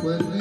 When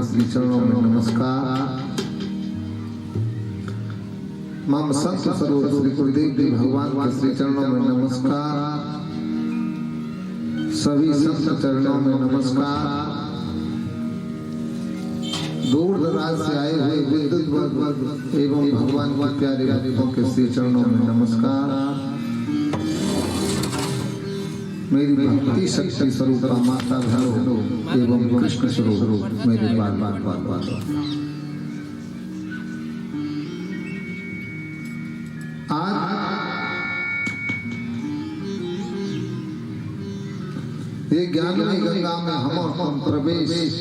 Shri चरणों में नमस्कार। मम संत स्वरूप श्री गुरुदेव जी भगवान के श्री चरणों में नमस्कार। सभी संत चरणों में नमस्कार। दूर दराज से आए हुए विद्युत वर्ग एवं भगवान के प्यारे भक्तों के श्री चरणों में नमस्कार। मेरी भक्ति शक्ति स्वरूप माता भैरो एवं कृष्ण स्वरूप मेरे बार बार बार बार ये ज्ञानमय गंगा में हम और तुम प्रवेश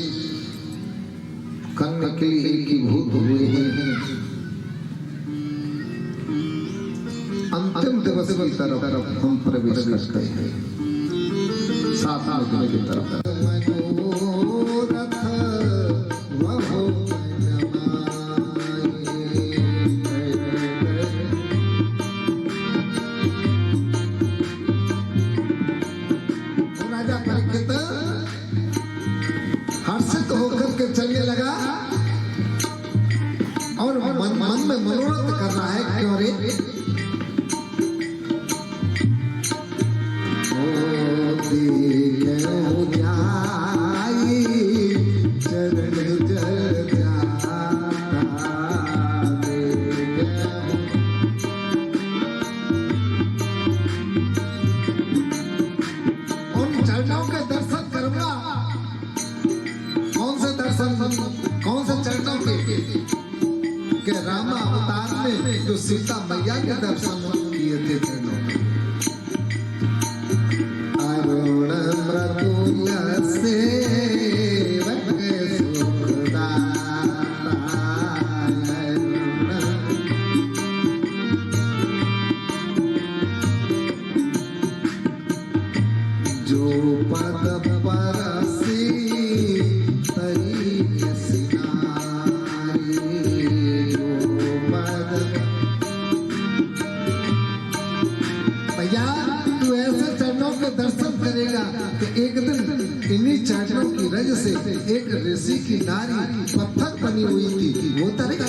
करने के लिए एकीभूत हुए हैं। अंतिम दिवस की तरफ हम प्रवेश कर गए हैं। साथ में की तरफ हर्षित होकर के चलने लगा और मन में मनोरथ कर रहा है, क्यों रे कौन से चरणों के रामा अवतार में जो सीता मैया के दर्शन किए थे चरणों में। अरुण मृदुल से जो पद परसी दर्शन करेगा कि एक दिन इन्हीं चरणों की रज से एक ऋषि की नारी पत्थर बनी हुई थी, वो तरेगा।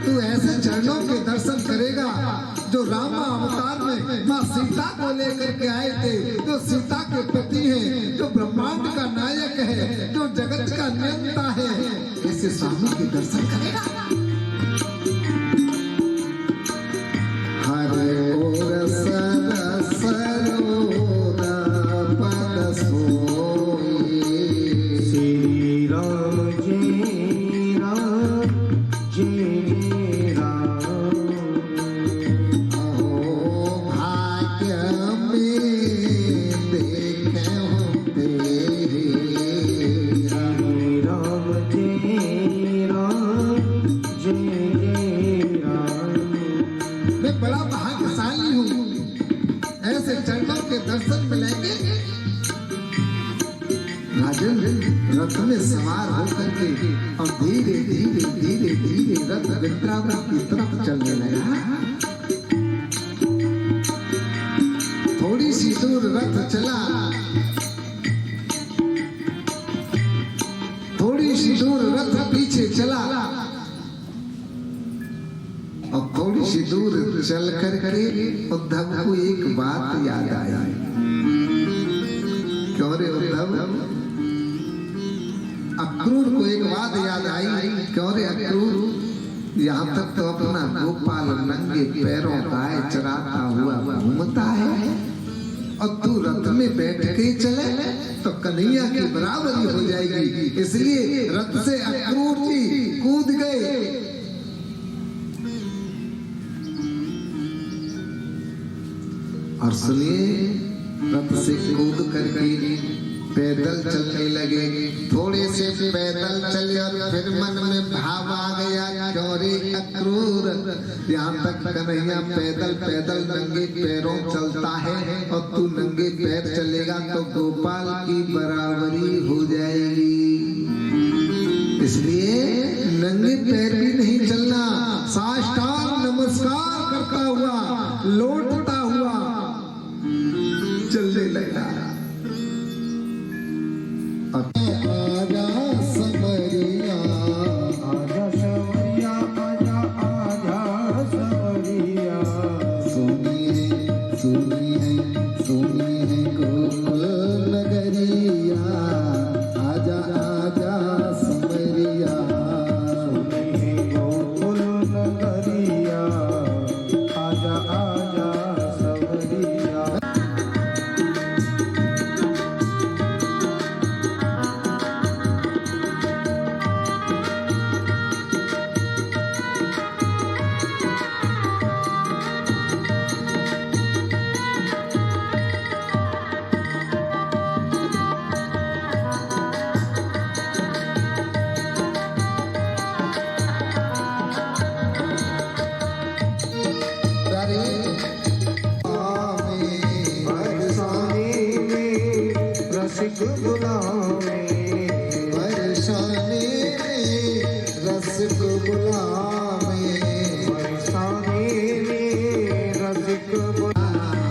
तू ऐसे चरणों के दर्शन करेगा जो रामा अवतार में माँ सीता को लेकर के आए थे, जो सीता के पति हैं, जो ब्रह्मांड का नायक है, जो जगत का नियंता है, ऐसे स्वामी के दर्शन करेगा। हरे ओर सर सरोर पद सोई श्री राम जय राम जय राम। अहो भाग्य में देखूं तेरे राम जय राम जय राम। मैं बड़ा भाग्यशाली हूँ, ऐसे चरणों के दर्शन मिलेंगे। राजन रथ में सवार होकर के और धीरे धीरे धीरे धीरे रथ वृंदावन की तरफ चलने लगा। थोड़ी सी दूर रथ चला, थोड़ी सी दूर रथ पीछे चला और थोड़ी सी दूर चल कर के उद्धव को एक बात याद आई। क्यों रे उद्धव, अक्रूर को एक बात याद आई, क्यों रे अक्रूर, यहाँ तक तो अपना गोपाल नंगे पैरों गाय चराता हुआ घूमता है और तू रथ में बैठ के ही चले तो कन्हैया की बराबरी हो जाएगी। इसलिए रथ से अक्रूर जी कूद गए। और सुनिए, रथ से कूद करके पैदल चलने लगे। थोड़े से पैदल चले और फिर मन में भाव आ गया, क्यों रे अक्रूर, यहाँ तक कन्हैया पैदल पैदल नंगे पैरों चलता है और तू नंगे पैर चलेगा तो गोपाल की बराबरी हो जाएगी। इसलिए नंगे पैर भी नहीं चलना, साष्टांग नमस्कार करता हुआ लौटता हुआ चलने लगा। आजा समरिया, आजा समरिया, आजा आजा समरिया, सुनिए गोकुल नगरिया, आजा आजा समरिया, सुनिए गोकुल नगरिया, आजा आजा समरिया। रसिक बुलावे, बरसाने रसिक बुलावे, बरसाने रसिक बुलावे,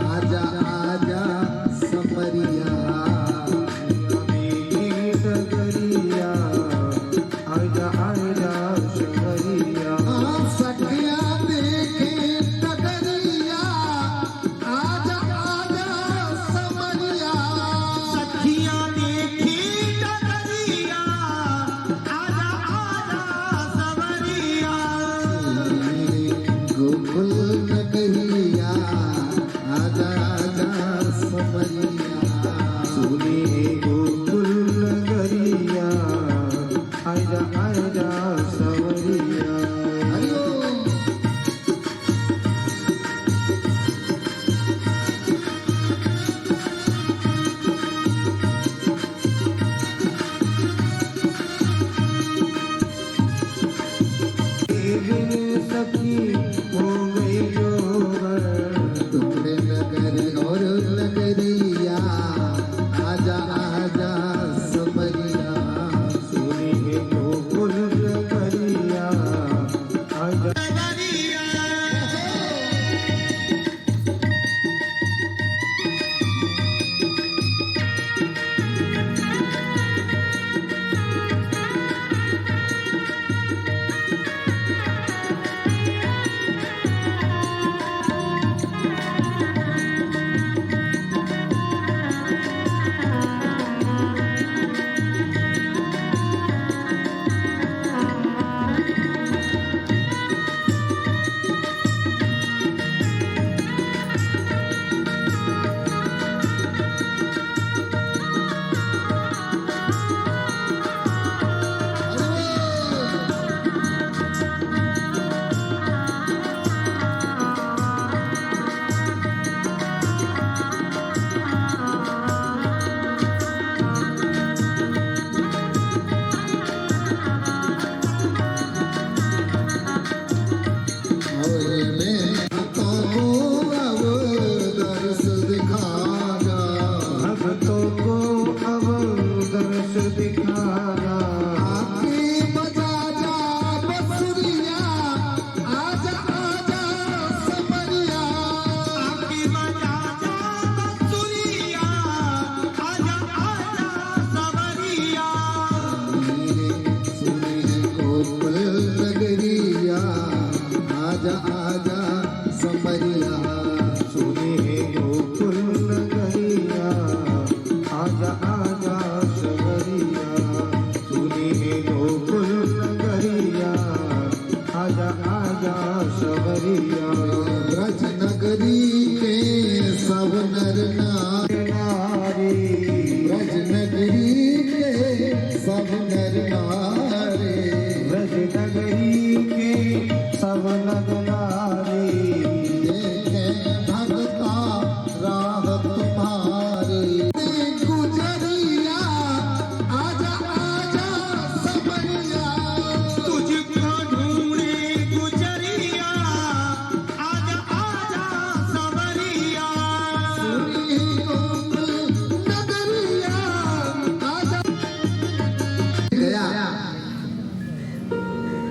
आजा आजा समरिया, डगरिया, आजा आजा समरिया, सखिया देखे डगरिया, आजा आजा समरिया, सखिया देखे डगरिया, आजा आजा समरिया, गोकुल नगरिया, आजा आजा समरिया, सुनिए गोकुल नगरिया, आजा आजा समरिया। सखी हो गई तुम्हारे नगर और नगरिया, आजा आजा समरिया, सुनिए गोकुल नगरिया, आजा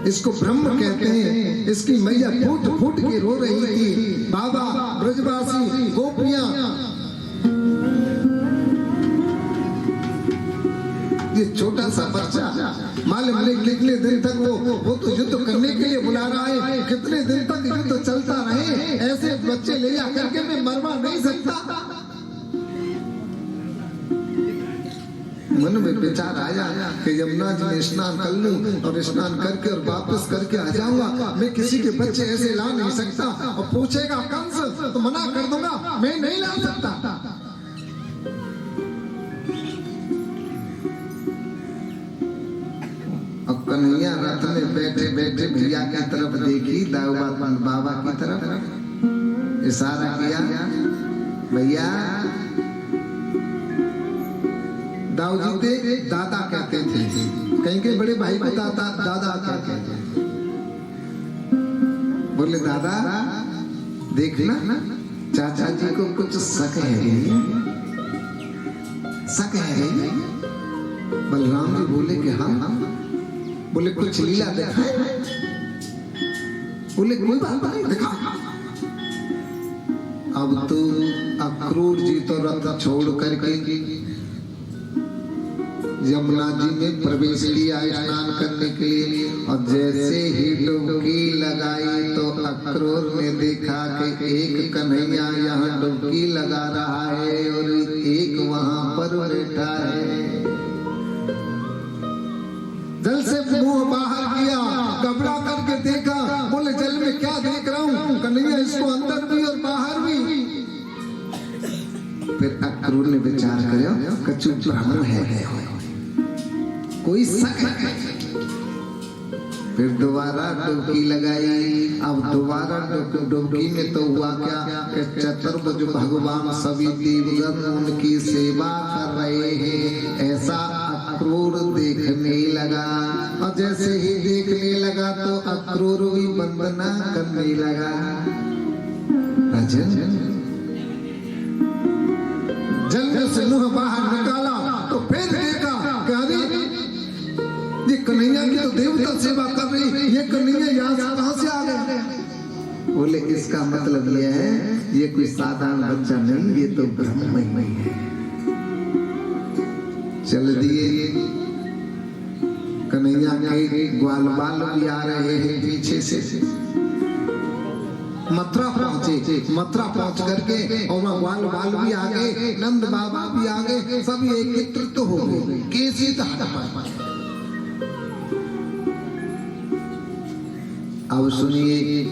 इसको ब्रह्म कहते हैं। इसकी मैया फूट फूट के रो रही थी। बाबा ब्रजवासी गोपियां ये छोटा सा बच्चा मालूम नहीं कितने दिन तक वो तो युद्ध करने के लिए बुला रहा है, कितने दिन तक युद्ध चलता रहे। ऐसे बच्चे ले जाकर के मैं मरवा नहीं सकता। मन में विचार आया कि यमुना जी में स्नान कर लूं और स्नान करके और वापस करके आ जाऊंगा। मैं किसी के बच्चे ऐसे ला नहीं सकता। और पूछेगा कंस तो मना कर दूंगा, मैं नहीं ला सकता। अब कन्हैया रथ में बैठे बैठे भैया की तरफ देखी, बाबा की तरफ इशारा किया, भैया। दाऊजी थे दादा कहते थे, कहीं के बड़े भाई को दादा कहते थे। बोले दादा देखना चाचा जी को कुछ शक है, शक है। बलराम जी बोले कि हाँ। बोले कुछ लीला देखा? बोले कोई बात नहीं देखा। अब तो अक्रूर जी तो रथ छोड़ करके यमुना जी में प्रवेश किया स्नान करने के लिए। और जैसे ही डुबकी लगाई तो अक्रूर ने देखा कि एक कन्हैया यहाँ डुबकी लगा रहा है और एक वहां पर बैठा है। जल से मुंह बाहर किया, घबरा करके देखा। बोले जल में क्या देख रहा हूँ? कन्हैया इसको अंदर भी और बाहर भी। फिर अक्रूर ने विचार किया कछु ब्राह्मण है, कोई शक है। फिर दोबारा डुबकी लगाई। अब दोबारा डुबकी में तो हुआ क्या कि चतुर्भुज भगवान सभी देवगण उनकी सेवा कर रहे हैं, ऐसा अक्रूर देखने लगा। और जैसे ही देखने लगा तो अक्रूर भी वंदना करने लगा। राजन जल से मुंह बाहर निकाला तो फिर देखा कि अरे ये कन्हैया की तो देवता सेवा कर रही, ये कन्हैया यहाँ कहाँ से आ गए? बोले इसका मतलब ये है ये कोई साधारण बच्चा नहीं, ये तो ब्रह्ममय है। चल दिए। कन्हैया के ग्वाल बाल भी आ रहे हैं पीछे से। मथुरा पहुंचे। मथुरा पहुंच करके और वहाँ ग्वाल बाल भी आ गए, नंद बाबा भी आ गए, सब एकत्रित हो गए। केसी अब सुनिए,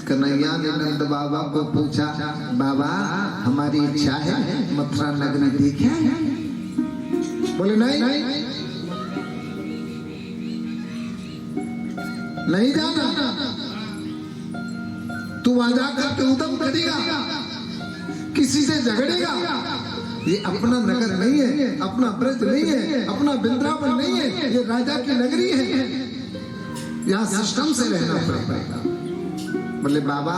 कन्हैया ने नंद बाबा को पूछा, बाबा हमारी इच्छा है मथुरा नगरी देखे। बोले नहीं नहीं जाना। तू वहां जाकर के उद्यम करेगा, किसी से झगड़ेगा। ये अपना नगर नहीं है, अपना ब्रज नहीं है, अपना वृंदावन नहीं है, ये राजा की नगरी है। यहाँ सिस्टम से रहना पड़ेगा। बोले बाबा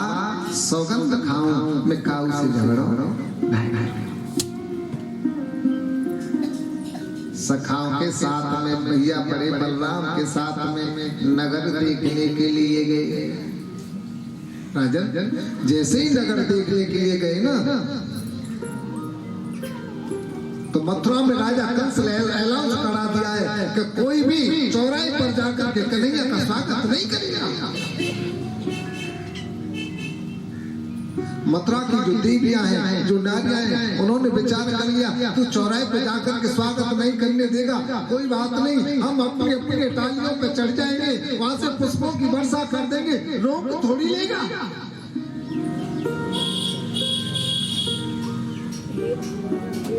सौगंध खाऊं मैं काऊ से झगड़ो? नहीं। सखाओं के साथ में भैया बड़े बलराम के साथ में नगर देखने के लिए गए। राजन जैसे ही नगर देखने के लिए गए ना तो मथुरा में राजा कंस ने ऐलान करा दिया है कि कोई भी चौराहे पर जाकर के कन्हैया का स्वागत नहीं करेगा। मथुरा की जो देवियां हैं, जो नारियां हैं, उन्होंने विचार कर लिया तू चौराहे पे जाकर के स्वागत नहीं करने देगा, कोई बात नहीं, हम अपने अपने टालियों पे चढ़ जाएंगे, वहां से पुष्पों की वर्षा कर देंगे, रोक थोड़ी लेगा।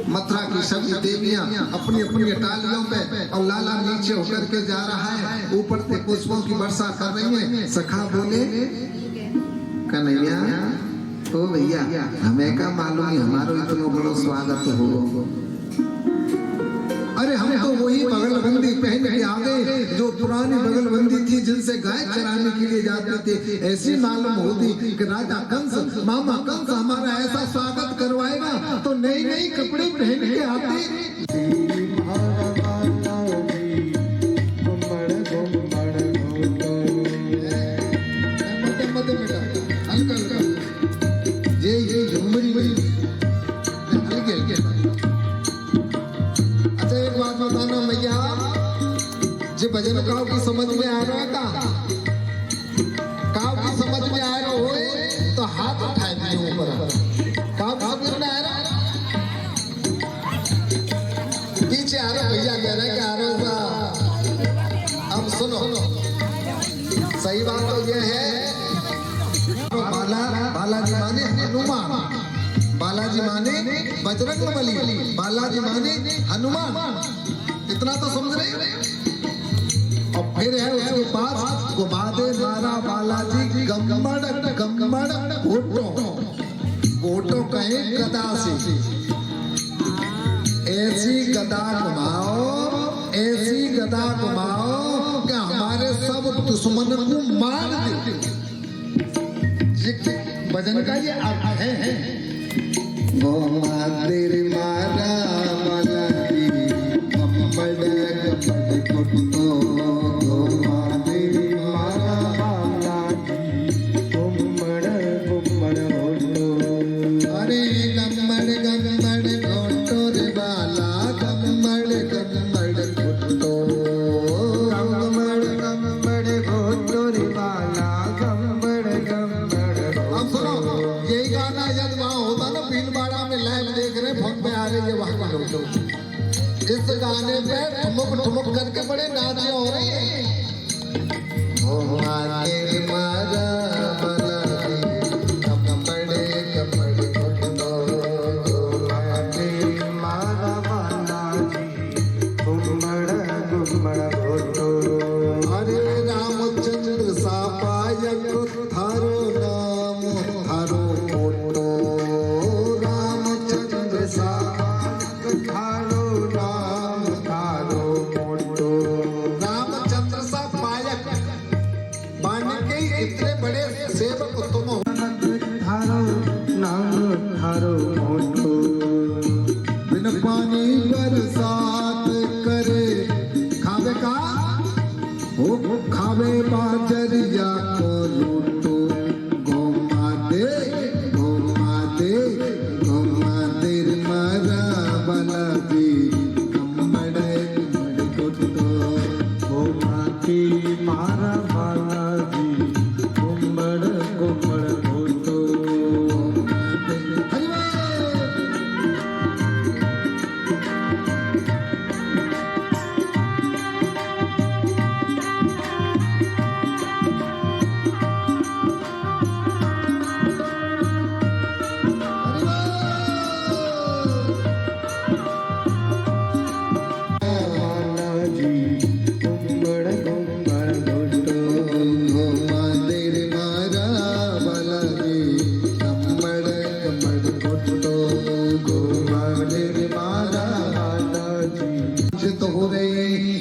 मथुरा की सभी देवियां अपनी अपनी टालियों पे और लाला नीचे होकर के जा रहा है, ऊपर से पुष्पों की वर्षा कर रही है। सखा बोले कन्हैया तो भैया हमें का मालूम है हमारो इतना बड़ा स्वागत हो। अरे हम तो वही बगलबंदी पहन के आ गए जो पुरानी बगलबंदी थी जिनसे गाय चराने के लिए जाते थे। ऐसी मालूम होती कि राजा कंस मामा कंस हमारा ऐसा स्वागत करवाएगा तो नई नई कपड़े पहन के आते। भजन काव की समझ में आ रहा का? काव की समझ में आ रहा हो तो हाथ उठाए दिए ऊपर। काव समझ में आ रहा? पीछे आ रहा भैया कह रहे कि आ रहा। अब सुनो, सही बात तो यह है बालाजी माने हनुमान, बालाजी माने बजरंगबली, बालाजी माने हनुमान, इतना तो समझ रहे। और फिर है उसके पास गुबादे मारा बालाजी गम्बड़ गम्बड़ घोटो कहे गदा से। ऐसी गदा घुमाओ, ऐसी गदा घुमाओ कि हमारे सब दुश्मन को मार दे। भजन का ये अर्थ है। गोमादेर मारा बालाजी गम्बड़ गम्बड़ घोटो, गोमादेर मारा बालाजी गम्बड़ गम्बड़ घोटो। अरे गम्बड़ गम्बड़ घोटो रे बाला, गम्बड़ गम्बड़ घोटो, गम्बड़ गम्बड़ घोटो रे बाला, गम्बड़ गम्बड़। अब सुनो, यही गाना यदि वहाँ होता ना भीलवाड़ा में, लाइव देख रहे फोन पे आ रही है वहाँ के लोग, इस गाने पे ठुमक ठुमक करके बड़े नाचे हो रहे हैं। मारा खावे बाजरिया को लूटो, गोमादे गोमादे गोमादेर मारा बालाजी गम्बड़ गम्बड़ घोटो, गोमादे मारा बालाजी गम्बड़ गम्बड़ घोटो।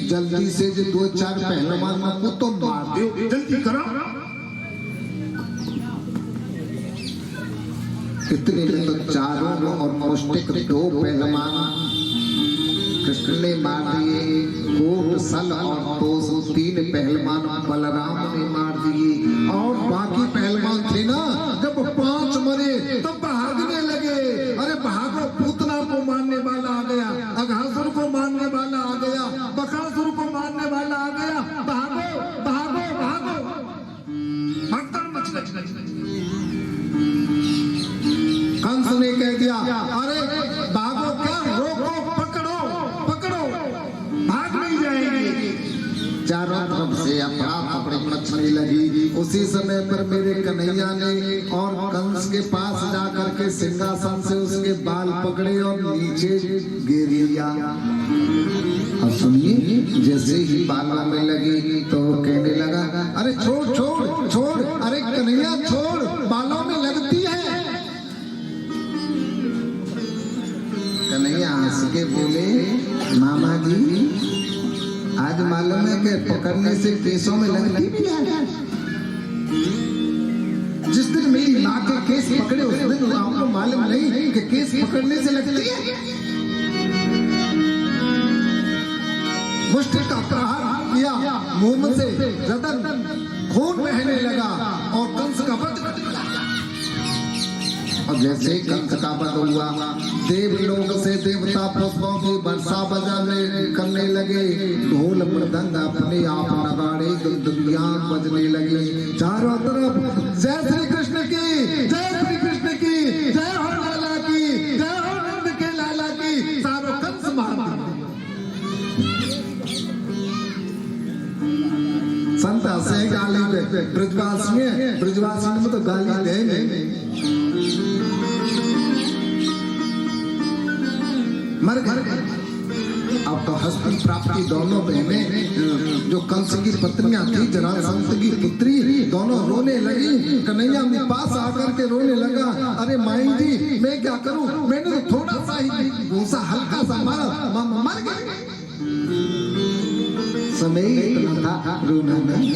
जल्दी से जो 2-4 पहलवान को तो मार दो, जल्दी करो। इतने में तो चारों और मुष्टिक 2 पहलवान कृष्ण ने मार दिए, कोट सल और 203 पहलवान बलराम ने मार दिए। और बाकी पहलवान थे ना, जब 5 मरे तब भागने लगे। अरे भागो, पूतना को मारने वाला आ गया, अघासुर को मारने वाला आ गया, बकासुर को मारने वाला आ गया, भागो भागो भागो, भगदड़ मच गई। कंस ने कह दिया, अरे भागो क्या, रोको, पकड़ो पकड़ो, भाग नहीं जाएंगे। चारों तरफ से अपना पकड़ी मचने लगी। उसी समय पर मेरे कन्हैया ने और कंस के पास जाकर के सिंहासन से उसके बाल पकड़े और नीचे गिर दिया। अब सुनिए, जैसे ही बालों में लगी तो कहने लगा, अरे छोड़ छोड़ छोड़, अरे कन्हैया छोड़, बालों में लगती है। कन्हैया हंस के बोले, मामा जी आज मालूम है कि पकड़ने से केसों में लगती भी है। जिस दिन मेरी माँ के केस पकड़े उस दिन आपको मालूम नहीं कि केस पकड़ने से लगती है। मुष्टि का प्रहार किया, मुंह से रतन खून बहने लगा और कंस का वध कर दिया। और जैसे ही कंस का वध हुआ, देवलोक से देवता पुष्पों की वर्षा बजाने करने लगे, ढोल मृदंग अपने आप नगाड़े दुनिया बजने लगे चारों तरफ। जय श्री कृष्ण की, जय श्री कृष्ण की, जय हो लाला की, जय हो नंद के लाला की, सारो कंस मार संत हंसे गाली पे। ब्रजवासी में तो गाली देंगे, मर गए। अब तो हस्ती प्राप्ति दोनों बहनें जो कंस की पत्नियां थी, जरासंध की पुत्री, दोनों रोने लगी। कन्हैया मेरे पास आकर के रोने लगा, अरे माई जी मैं क्या करूं, मैंने तो थोड़ा सा ही भूसा हल्का सा मारा, मर गए। समय इतना था रोना नहीं।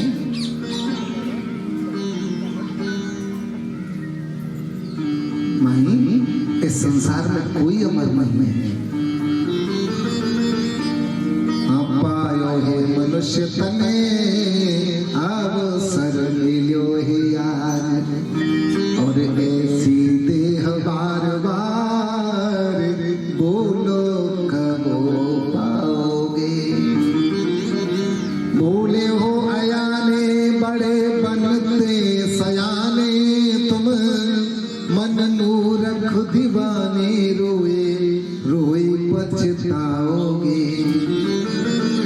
माई इस संसार में कोई अमर नहीं है। पायो है मनुष्य तने अवसर मिलो है यार, और ऐसी देह बार बार बोलो कब पाओगे। बोले हो अयाने बड़े बनते सयाने, तुम मन नूर खुद दीवाने रोए रोए पछताओगे।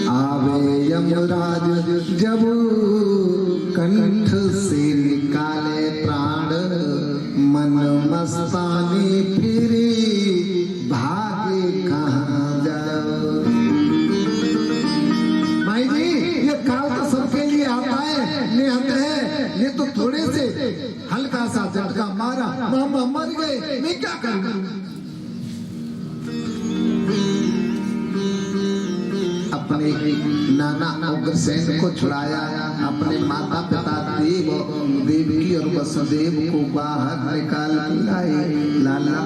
आवे यमराज जब कंठ से निकाले प्राण, मन मस्तानी फिरे भागे कहाँ जाओ। भाई जी ये काल तो सबके लिए आता है, निहत है। ये तो थोड़े से हल्का सा झटका मारा, मामा मर गए, मैं क्या करूं। अपने नाना उग्रसेन को छुड़ाया, अपने माता पिता देवकी और वसुदेव को बाहर निकाल लाए। लाला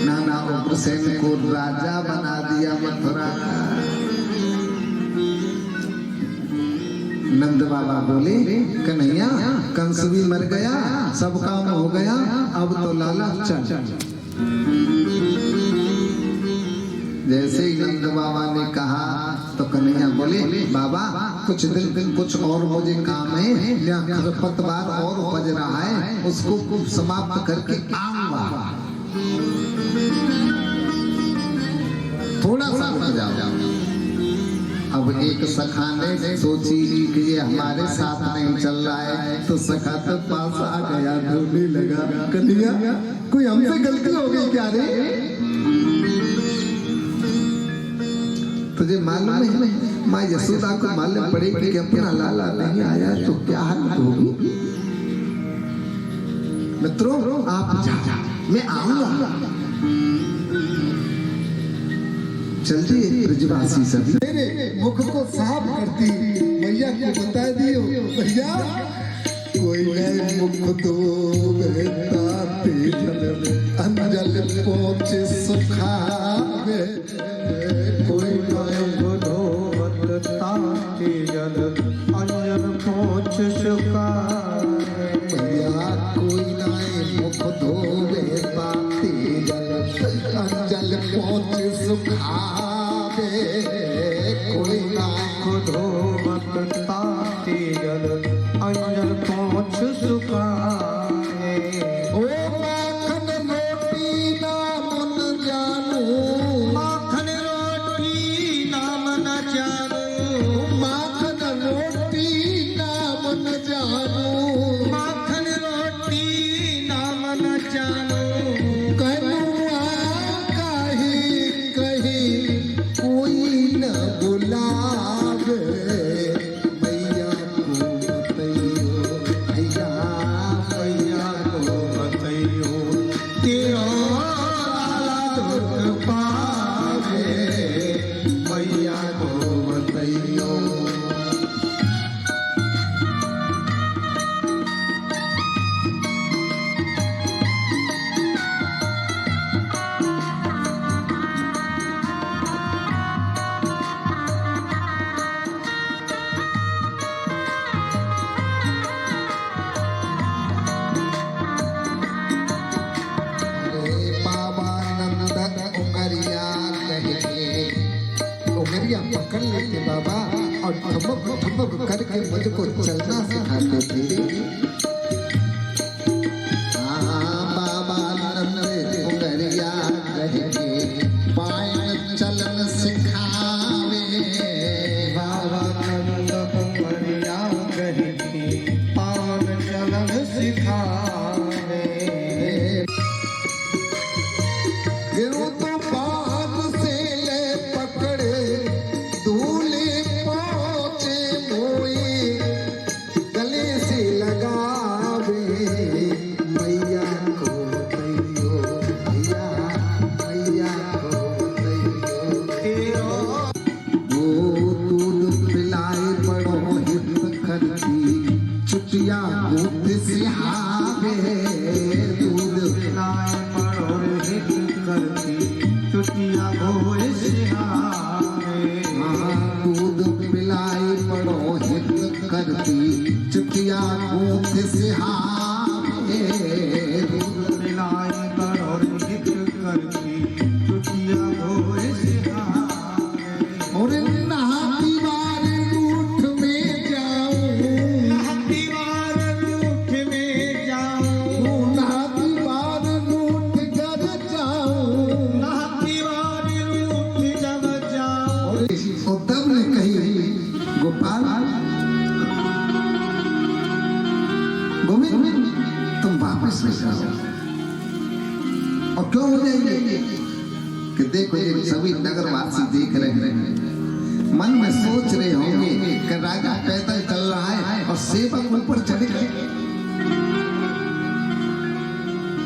नाना उग्रसेन को राजा बना दिया मथुरा का। नंद बाबा बोले, कन्हैया कंस भी मर गया, सब काम हो गया, अब तो लाला चल। जैसे ही नंद बाबा ने कहा तो कन्हैया बोले, बाबा कुछ दिन कुछ और मुझे काम है, खरपतवार और उपज रहा है, उसको समाप्त करके आऊंगा। थोड़ा सा रुक जाओ। अब एक सखा ने सोची कि ये हमारे साथ नहीं चल रहा है, तो सखा तो पास आ गया, ढूंढने लगा, कन्हैया कोई हमसे गलती हो गई क्या रे? तुझे मालूम है माँ यशोदा को मालूम पड़ेगी कि अपना लाला नहीं आया तो क्या हालत होगी। मित्रों आप जा, मैं आऊंगा। चलिए ब्रजवासी सभी मेरे मुख को साफ करती मैया को बता दियो, भैया कोई नए मुख तो बहता तेजल अंजल पहुंचे सुखावे, कोई जल अंजन पहुंच सुखा। भैया कोई नए मुख धोवे पाती जल अंजल पहुंच सुखावे, कोई नाम धोवत ताती जल अंजन पहुंच सुखावे। ओ माखन रोटी नाम न जानू, माखन रोटी नाम न जानू, माखन रोटी नाम न जानू, माखन रोटी नाम न जानू। कनुआ कहीं कहीं कोई न बुलावे, मैया को बतैयो, भैया मैया को बतैयो, तेरा लाला दुख पावे, मैया को बतैयो। पोगरिया पकड़ लेते बाबा और ठमक ठमक करके मुझको चलना सिखाते थे। बाबा नंद पोगरिया करके पायल चलन सिखावे। बाबा नंद पोगरिया करके पायल चलन सिखावे। गिरो तो पान से ले पकड़े दूल्हे पहुंचे मोए गले से लगावे। मैया को दैयो भैया मैया को दैयो। वो दूध पिलाए बड़ो हित करती चुटिया दूध सिहावे। दूध पिलाए बड़ो हित करती चुटिया गोए सिहावे। दूध पिलाई बड़ो हित करती चुटिया दूध सिहावे। दूध पिलाए बड़ो हित करती चुटिया गोए सिहावे। और नहाती बार रूठ में जाऊं। नहाती बार रूठ में जाऊं। नहाती बार रूठ कर जाऊं। नहाती बार रूठ जब जाऊं। उद्धव ने कही गोपाल गोविंद तुम वापस ले जाओ। और क्यों हो जाएंगे कि देखो ये सभी नगरवासी देख रहे हैं, मन में सोच रहे होंगे कि राजा पैदल चल रहा है और सेवक ऊपर चढ़े गए।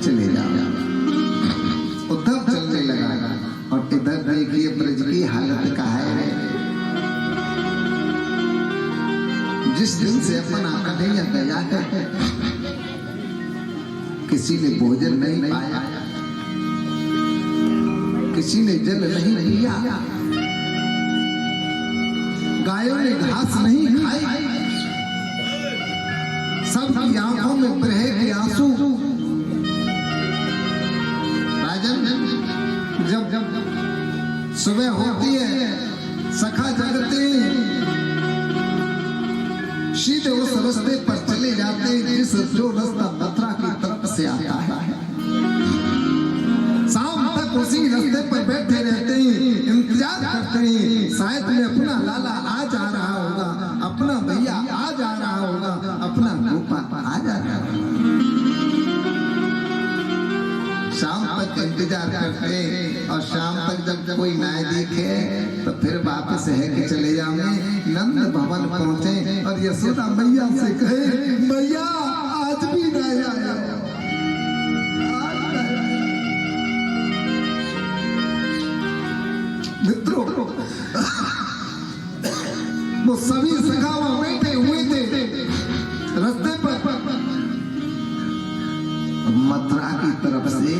चले जाओ। उद्धव चलने लगा और इधर देखिए ब्रज की हालत का है। जिस दिन से अपना कन्हैया गया है किसी ने भोजन नहीं पाया, किसी ने जल नहीं पिया, गायों ने घास नहीं खाई, सबकी आंखों में बह के आंसू। राजन जब जब सुबह होती है सखा जगते सीधे उस रास्ते पर चले जाते हैं जिस जो रास्ता मथुरा की तरफ से आता है। शाम तक उसी रास्ते पर बैठे रहते हैं, इंतजार करते हैं शायद में अपना लाला आ जा रहा होगा, अपना भैया आ जा रहा होगा, अपना गोपाल आ जा रहा होगा। शाम तक इंतजार करते हैं और शाम तक जब कोई ना दिखे तो फिर वापस है कि चले जाओगे। नंद भवन पहुंचे और यशोदा मैया से कहे मैया आज भी ना आया। मित्रों वो सभी सखावा बैठे हुए थे रास्ते पर। मथुरा की तरफ से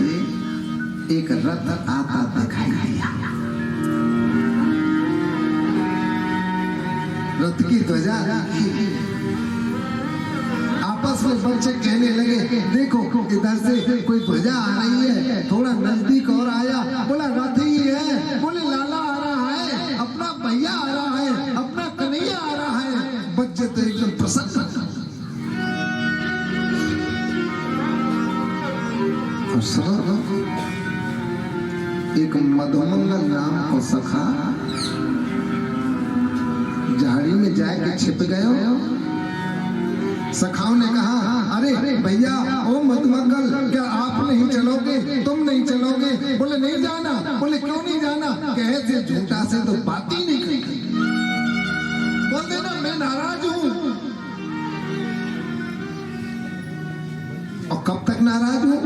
एक रथ आता दिखाई दिया। रथ की ध्वजा आपस में बच्चे कहने लगे देखो इधर से कोई ध्वजा आ रही है। थोड़ा नजदीक और आया, बोला रथ ही है। बोले लाला आ रहा है, अपना भैया आ रहा है, अपना कन्हैया आ रहा है। बच्चे तो एकदम प्रसन्न। एक मधुमंगल नाम को सखा झाड़ी में जाके छिप गए। सखाओं ने कहा अरे भैया ओ मधुमंगल क्या आप नहीं चलोगे, तुम नहीं चलोगे? बोले नहीं जाना। बोले क्यों नहीं जाना? कहे थे झूठा से तो बात ही नहीं करी। बोल देना मैं नाराज हूं। और कब तक नाराज हूं?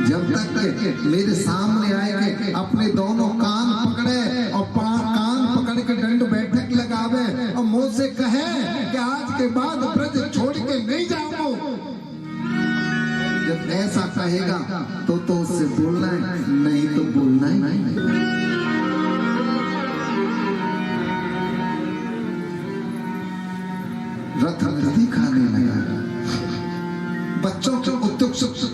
जब तक मेरे सामने आएंगे, अपने दोनों कान पकड़े और कान पकड़ के दंड बैठक लगावे और मुंह से कहे कि आज के बाद ब्रज छोड़ के नहीं जाऊंगा। जब ऐसा कहेगा तो उससे बोलना है, नहीं तो बोलना ही नहीं। रथ नजदीक आने लगा, बच्चों की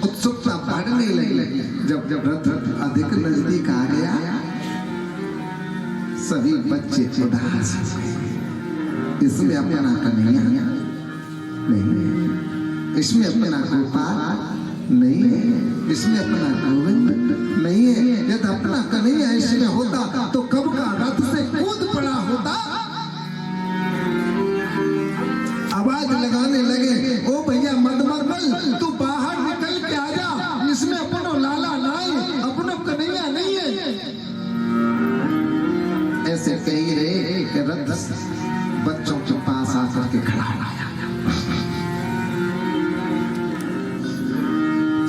उत्सुकता बढ़ने लगी। जब रथ अधिक नजदीक आ गया, सभी बच्चे उदास हो गए। इसमें अपना कन्हैया नहीं है, इसमें अपना गोपाल नहीं है, इसमें अपना गोविंद नहीं है। यदि अपना कन्हैया इसमें होता तो कब का रथ से कूद पड़ा होता। आवाज लगाने लगे, ओ भैया मदमरमल तू बाहर निकल के आ जा, इसमें अपनो लाला नहीं, अपनो कन्हैया नहीं है। ऐसे कही रहे कि रथ बच्चों के पास आकर के खड़ा हो गया।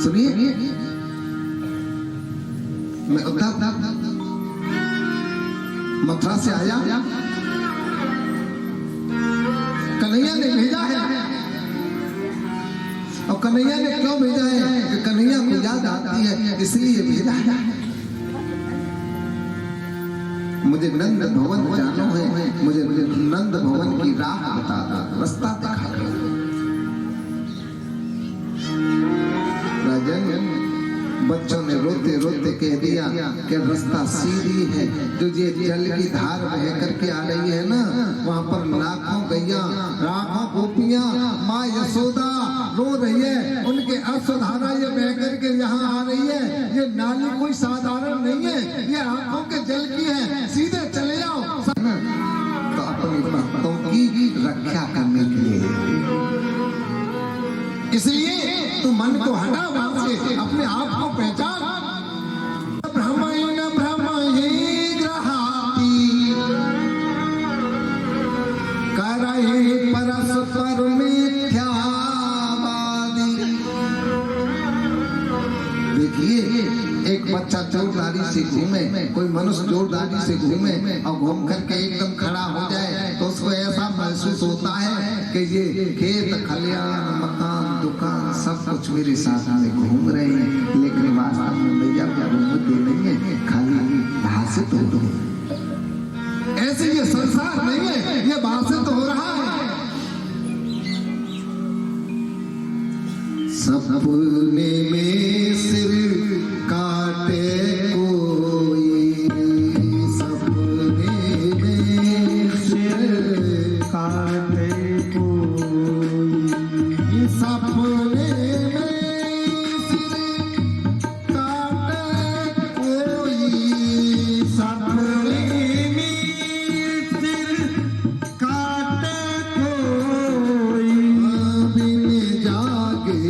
सुनिए, मैं उद्धव मथुरा से आया, कन्हैया ने भेजा है। और कन्हैया ने क्यों भेजा है कि कन्हैया को याद आती है, इसलिए भेजा है। मुझे नंद भवन जानो है, मुझे नंद भवन की राह बता दो, रास्ता दिखा दो। राजन, बच्चों ने रोते रोते कह दिया कि रास्ता सीधी है, जो ये जल की धार बह करके आ रही है ना, वहां पर लाखों गैया, लाखों गोपियां, माँ यशोदा रो रही है, उनके अश्वधारा ये बह करके यहाँ आ रही है। ये नाली कोई साधारण नहीं है, ये आंखों के जल की है, सीधे चले जाओ। तो अपने भक्तों की रक्षा करने के लिए, इसलिए तू मन को हटा वहां से, अपने आप को पहचान। ब्रह्मण ब्रह्महि ग्रहाति करहि परस्पर मिथ्यावादी। देखिए, एक बच्चा जोरदारी से घूमे, कोई मनुष्य जोरदारी से घूमे और घूम करके एकदम खड़ा हो जाए तो उसको ऐसा महसूस होता है कि ये खेत खलियान मकान दुकान सब कुछ मेरे साथ में घूम रहे हैं, लेकिन वास्तव में भैया घूमते नहीं है, खाली भाषित हो रहे। ऐसे ये संसार नहीं है, ये भाषित हो रहा है। सपने में सिर काटे कोई, सपने में सिर काटे कोई, सपने में सिर काटे कोई, सपने में सिर काटे कोई, बिन जागे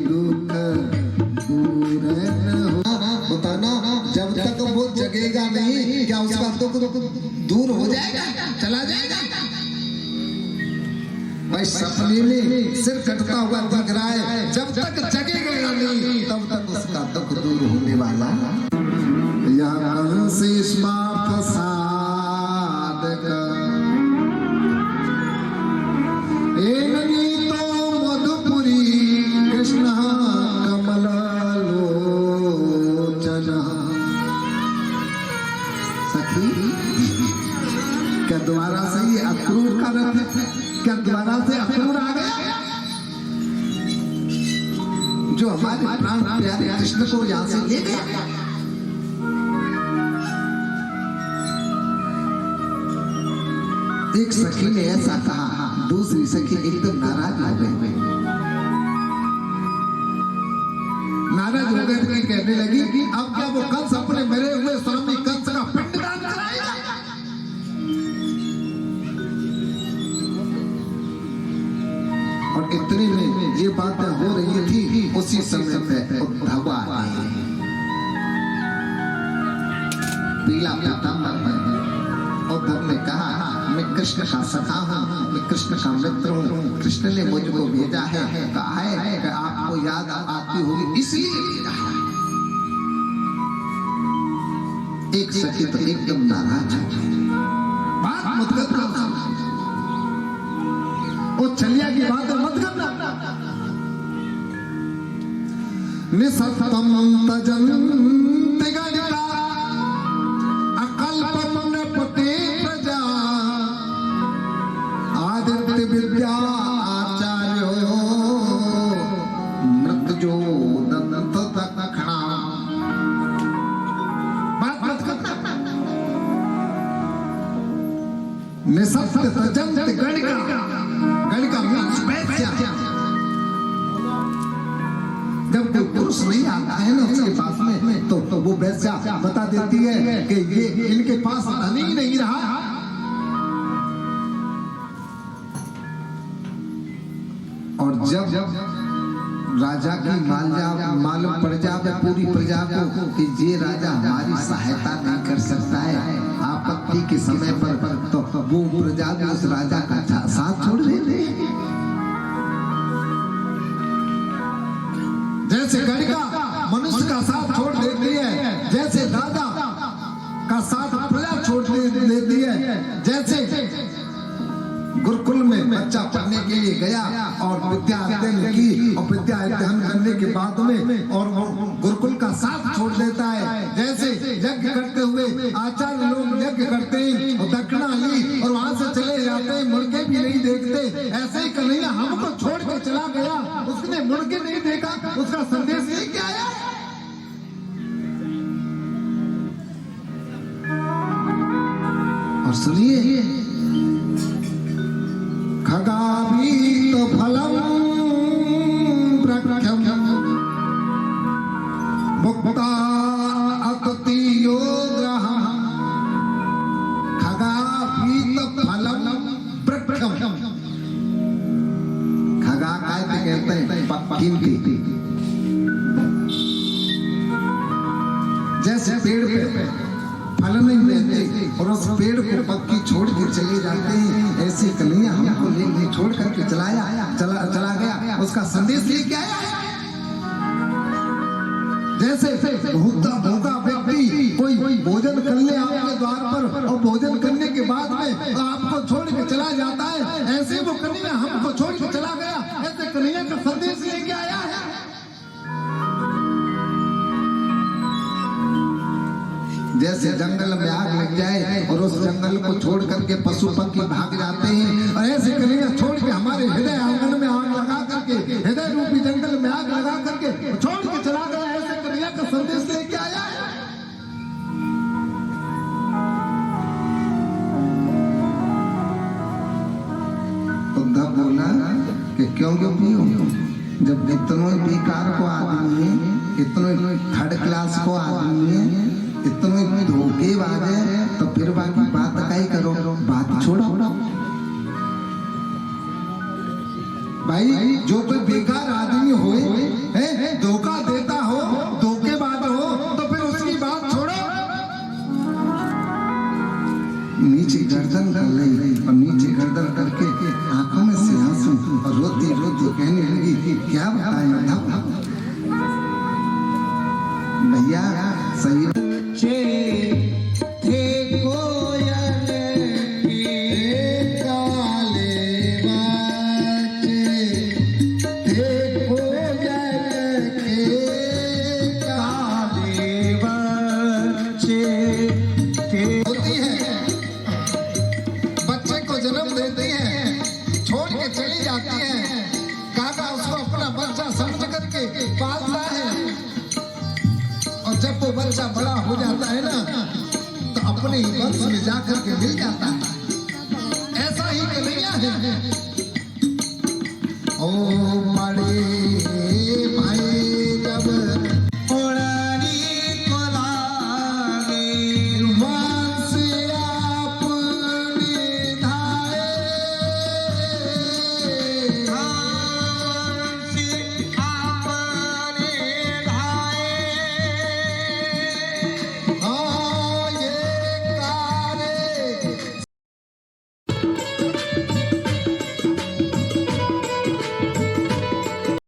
दुख दूर न हो। बताना, जब तक वो जगेगा नहीं, क्या उसका दुख दूर हो जाएगा, चला जाएगा? भाई सपने में सिर कटता हुआ दिख रहा है, जब तक जगेगा नहीं तब तक उसका दुख दूर होने वाला। यहाँ से स्मार्थ साधक एननी तो मधुपुरी कृष्ण कमल लोचन। सखी, क्या द्वारा से ये अक्रूर का रथ है? क्या द्वारा से अक्रूर आ गया जो हमारे प्राण प्यारे कृष्ण को यहाँ से ले गया? एक सखी ने ऐसा कहा, दूसरी सखी एकदम नाराज हो गई। नाराज हो गए कि कहने लगी, अब क्या वो कंस अपने मरे हुए स्वामी कंस का पिंडदान कराएगा? और इतने में ये बातें हो रही थी, उसी समय पे उद्धव आए, पीला पीताम्बर में। उद्धव ने कहा, मैं कृष्ण का सखा हूँ, मैं कृष्ण का मित्र हूँ, कृष्ण ने मुझको भेजा है, कहा है कि आपको याद आती होगी इसलिए भेजा है। एक सखी तो एकदम नाराज हो गई, बात मत करना, वो चलिया की बात मत करना। निसत्तम तजन्ति गणिता अकल्पम नपते प्रजा आदित्य विद्या आचार्यो मृत्यो दंत तखणा। बात मत करना। निसप्त तजंत गणिका, गणिका मीन्स वैश्या। जब कोई पुरुष नहीं आता है ना उसके पास में तो वो वैश्या बता देती है कि ये इनके पास धन ही नहीं रहा। और जब राजा की मालूम पड़ जाए पूरी प्रजा को कि ये राजा हमारी सहायता नहीं कर सकता है आपत्ति के समय पर, तो वो प्रजा भी उस राजा का साथ छोड़ देते हैं। जैसे गणिका मनुष्य का साथ छोड़ देती है, जैसे राजा का साथ प्रजा छोड़ देती है, जैसे गुरुकुल में बच्चा पढ़ने के लिए गया और विद्या अध्ययन की और विद्या अध्ययन करने के बाद में और गुरुकुल का साथ छोड़ देता है, जैसे यज्ञ करते हुए आचार्य लोग यज्ञ करते हैं और दक्षिणा ली और वहां से चले जाते हैं, मुड़ के भी नहीं देखते, ऐसे ही कन्हैया हमको छोड़ के चला गया, उसने मुड़ के नहीं देखा, उसका संदेश लेके आया। और सुनिए, खगावीत फलम प्रख्यम मुक्ता अकति योग्रहम्, खगावीत फलम प्रख्यम। खगा काय कहते हैं कीमती, जैसे पेड़ पे फल नहीं देते और उस पेड़ को पक्की छोड़ के चले जाते हैं, ऐसे कन्हैया हमको लेके छोड़ करके चला गया, उसका संदेश लेके आया। जैसे भूखा व्यक्ति कोई भोजन कर ले आपके द्वार पर और भोजन करने के बाद में आपको छोड़ के चला जाता है, ऐसे वो कन्हैया हमको छोड़ के चला गया, ऐसे कन्हैया का संदेश लेके आया है। जैसे जंगल में आग लग जाए और उस जंगल को छोड़ करके पशु पक्षी भाग जाते हैं, और ऐसे कन्हैया छोड़ के हमारे हृदय आंगन में आग लगा करके, हृदय रूपी जंगल में आग लगा करके छोड़ के चला गया, ऐसे कन्हैया का संदेश लेके आया है। उद्धव बोला कि क्यों जब इतनो बेकार को आदमी है, इतनो थर्ड क्लास को आदमी है, इतने धोखेबाज है, तो फिर बाकी बात का ही करो, बात छोड़ो। भाई जो कोई बेकार आदमी हो, धोखा देता हो, धोखेबाज हो, तो फिर उसकी बात छोड़ो। नीचे गर्दन कर ली और नीचे गर्दन करके आंखों में से आंसू और रोती रोती कहने लगी, क्या बताएं भैया सही थे कोयल के काले बच्चे, थे कोयल के काले बच्चे। होती है, बच्चे को जन्म देती है, छोड़ के चली जाती है, काका उसको अपना बच्चा समझ करके पालता है, और जब वो बच्चा बड़ा हो जाता है ना तो अपने ही वंश में जाकर के मिल जाता है। ऐसा ही कन्हैया है। ओ बड़े